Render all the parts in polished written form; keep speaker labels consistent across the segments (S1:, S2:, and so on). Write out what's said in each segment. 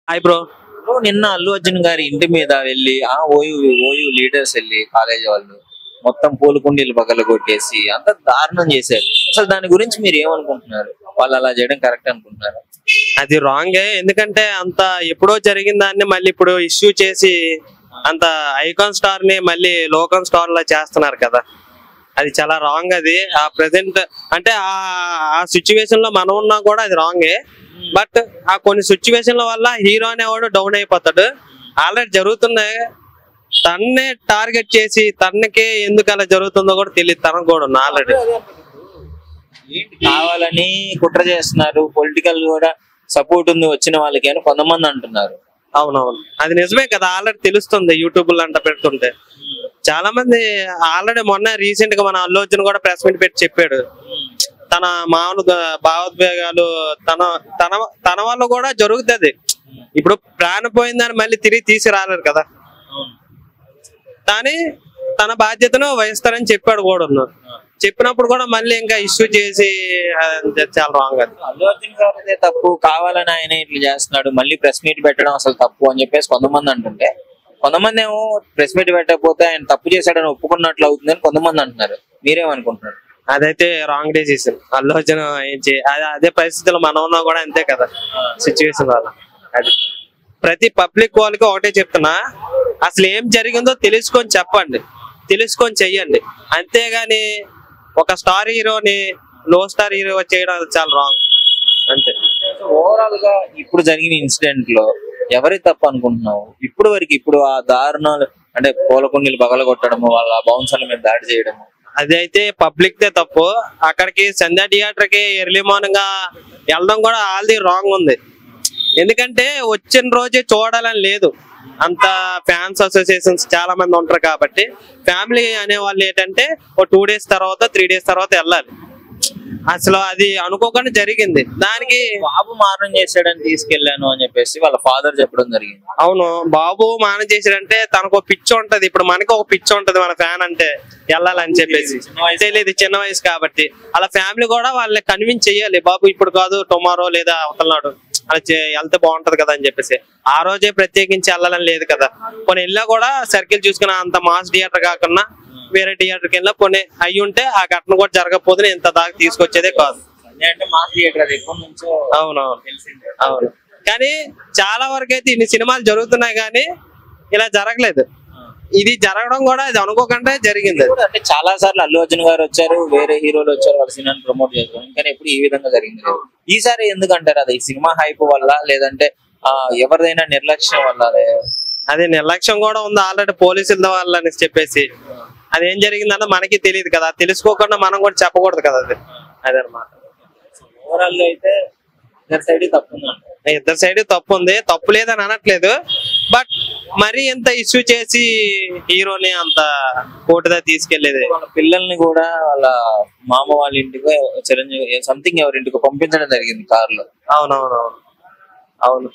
S1: Hi bro.
S2: నిన్న అల్లు అర్జున్ గారి ఇంటి మీద వెళ్ళి ఓయూ లీడర్స్ వెళ్ళి కాలేజ్ వాళ్ళు మొత్తం పూల కుండీలు పగల కొట్టేసి అంత దారుణం చేశారు. అసలు దాని గురించి మీరు ఏమనుకుంటున్నారు? వాళ్ళు అలా చేయడం కరెక్ట్ అనుకుంటున్నారు?
S1: అది రాంగే. ఎందుకంటే అంత ఎప్పుడో జరిగిన దాన్ని మళ్ళీ ఇప్పుడు ఇష్యూ చేసి అంత ఐకాన్ స్టార్ ని మళ్ళీ లోకల్ స్టార్ లా చేస్తున్నారు కదా. అది చాలా రాంగ్. అది ఆ ప్రెసెంట్ అంటే ఆ సిచ్యువేషన్ లో మనం ఉన్నా కూడా అది రాంగే. బట్ ఆ కొన్ని సిచ్యువేషన్ల వల్ల హీరో అనేవాడు డౌన్ అయిపోతాడు. ఆల్రెడీ జరుగుతున్నాయి. తన్నే టార్గెట్ చేసి తనకే ఎందుకు అలా జరుగుతుందో కూడా తెలియదు. తనకు కూడా ఆల్రెడీ
S2: ఏంటి కావాలని కుట్ర చేస్తున్నారు, పొలిటికల్ కూడా సపోర్ట్ ఉంది వచ్చిన వాళ్ళకి అని కొంతమంది అంటున్నారు.
S1: అవునవును, అది నిజమే కదా. ఆల్రెడీ తెలుస్తుంది యూట్యూబ్ లో అంట పెడుతుంటే. చాలా మంది ఆల్రెడీ మొన్న రీసెంట్ గా మన అల్లు అర్జున్ కూడా ప్రెస్ మీట్ పెట్టి చెప్పాడు తన మామూలు భావోద్వేగాలు తన తన తన వల్ల కూడా జరుగుతుంది. ఇప్పుడు ప్రాణం పోయిందని మళ్ళీ తిరిగి తీసి రాలేరు కదా. కానీ తన బాధ్యతను వహిస్తారని చెప్పాడు కూడా. చెప్పినప్పుడు కూడా మళ్ళీ ఇంకా ఇష్యూ చేసి చాలా రాంగ్. అది
S2: అల్లు అర్జున్ గారిదే తప్పు, కావాలని ఆయన ఇట్లా చేస్తున్నాడు, మళ్ళీ ప్రెస్ మీట్ పెట్టడం అసలు తప్పు అని చెప్పేసి కొంతమంది అంటుంటే, కొంతమంది ఏమో ప్రెస్ మీట్ పెట్టకపోతే ఆయన తప్పు చేశాడని ఒప్పుకున్నట్లు అవుతుందని కొంతమంది అంటున్నారు. మీరేమనుకుంటున్నారు?
S1: అదైతే రాంగ్ డెసిషన్. అల్లు అర్జున్ అదే పరిస్థితుల్లో మనం ఉన్నా కూడా అంతే కదా సిచ్యువేషన్ వల్ల. అది ప్రతి పబ్లిక్ వాళ్ళకి ఒకటే చెప్తున్నా, అసలు ఏం జరిగిందో తెలుసుకొని చెప్పండి, తెలుసుకొని చెయ్యండి. అంతేగాని ఒక స్టార్ హీరోని లో స్టార్ హీరో చేయడం చాలా రాంగ్. అంతే.
S2: ఓవరాల్ గా ఇప్పుడు జరిగిన ఇన్సిడెంట్ లో ఎవరి తప్పు అనుకుంటున్నావు ఇప్పుడు వరకు? ఇప్పుడు ఆ దారుణాలు అంటే పూలకుండీలు పగలగొట్టడము, వాళ్ళ బౌన్సర్ల మీద దాడి చేయడము,
S1: అది అయితే పబ్లిక్ దే తప్పు. అక్కడికి సంధ్యా థియేటర్ కి ఎర్లీ మార్నింగ్ గా వెళ్ళడం కూడా ఆల్ది రాంగ్ ఉంది. ఎందుకంటే వచ్చిన రోజే చూడాలని లేదు. అంత ఫ్యాన్స్ అసోసియేషన్స్ చాలా మంది ఉంటారు కాబట్టి ఫ్యామిలీ అనే వాళ్ళు ఏంటంటే ఒక 2 days తర్వాత 3 days తర్వాత వెళ్ళాలి. అసలు అది అనుకోకుండా జరిగింది. దానికి
S2: బాబు మారణం చేశాడని తీసుకెళ్లాను అని చెప్పేసి వాళ్ళ ఫాదర్ చెప్పడం జరిగింది.
S1: అవును, బాబు మానం చేసాడంటే తనకు పిచ్చి ఉంటది. ఇప్పుడు మనకి ఒక పిచ్చి ఉంటది మన ఫ్యాన్ అంటే వెళ్ళాలని చెప్పేసి. తెలియదు, చిన్న వయసు కాబట్టి. అలా ఫ్యామిలీ కూడా వాళ్ళని కన్విన్స్ చెయ్యాలి, బాబు ఇప్పుడు కాదు టుమారో లేదా అవతలనాడు అలా వెళ్తే బాగుంటది కదా అని చెప్పేసి. ఆ రోజే ప్రత్యేకించి వెళ్ళాలని లేదు కదా. కొన్ని వెళ్ళా కూడా సర్కిల్ చూసుకున్న అంత మాస్ థియేటర్ కాకుండా వేరే థియేటర్కి వెళ్ళా కొన్ని అయ్యి ఉంటే ఆ ఘటన కూడా జరగకపోతే ఇంత దాకా తీసుకొచ్చేదే కాదు. అవునవును, అవును. కానీ చాలా వరకు అయితే ఇన్ని సినిమాలు జరుగుతున్నాయి కానీ ఇలా జరగలేదు. ఇది జరగడం కూడా ఇది అనుకోకుండా జరిగింది.
S2: అంటే చాలా సార్లు అల్లు అర్జున్ గారు వచ్చారు, వేరే హీరోలు వచ్చారు, వాళ్ళ సినిమాని ప్రమోట్ చేస్తారు, కానీ ఎప్పుడు ఈ విధంగా జరిగింది లేదు. ఈసారి ఎందుకంటారు? అది సినిమా హైప్ వల్ల లేదంటే ఎవరిదైనా నిర్లక్ష్యం వల్ల?
S1: అదే నిర్లక్ష్యం కూడా ఉంది ఆల్రెడీ పోలీసుల వల్ల అని చెప్పేసి. అది ఏం జరిగిందన్న మనకి తెలియదు కదా. తెలుసుకోకుండా మనం కూడా చెప్పకూడదు కదా. అది అదనమాట.
S2: ఓవరాల్ గా అయితే
S1: ఇద్దరు సైడ్ తప్పు ఉంది, తప్పు లేదని అనట్లేదు. బట్ మరి ఎంత ఇష్యూ చేసి హీరోని అంత కోర్టుదా తీసుకెళ్లేది.
S2: వాళ్ళ పిల్లల్ని కూడా వాళ్ళ మామ వాళ్ళ ఇంటికి చిరంజీవి సంథింగ్ ఎవరింటికి పంపించడం జరిగింది కారులో.
S1: అవునవునవును, అవును.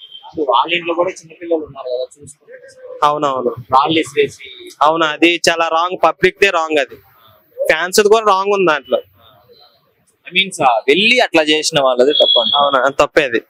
S2: వాళ్ళ ఇంట్లో కూడా చిన్నపిల్లలు ఉన్నారు కదా, చూసుకుంటే
S1: అవునవును,
S2: రాళ్ళు ఇసిరేసి.
S1: అవును, అది చాలా రాంగ్. Public they wrong. అది ఫ్యాన్స్ కూడా రాంగ్ ఉంది దాంట్లో.
S2: మీన్స్ వెళ్ళి అట్లా చేసిన వాళ్ళది తప్ప.
S1: అవునా, తప్పేది.